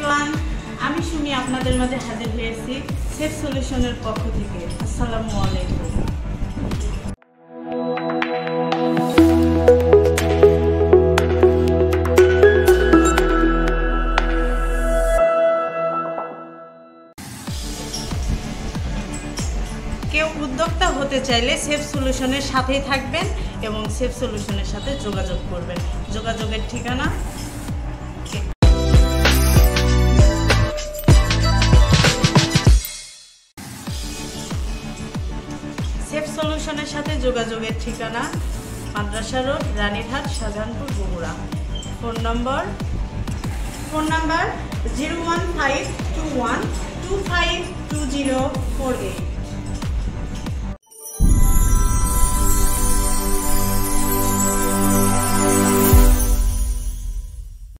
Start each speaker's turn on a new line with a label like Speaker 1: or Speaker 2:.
Speaker 1: Everyone, আমি সুমি আপনাদের মাঝে হাজির হয়েছি সেফ সলিউশনের পক্ষ থেকে। আসসালামু আলাইকুম। কেউ উদ্যোক্তা হতে চাইলে সেফ সলিউশনের সাথেই থাকবেন এবং সেফ সলিউশনের সাথে যোগাযোগ করবেন। যোগাযোগের ঠিকানা সেফ সলিউশনের সাথে যোগাযোগের ঠিকানা Madrasa road, Ranirhat, Shahjahanpur, Bogura. Phone number 01521252048।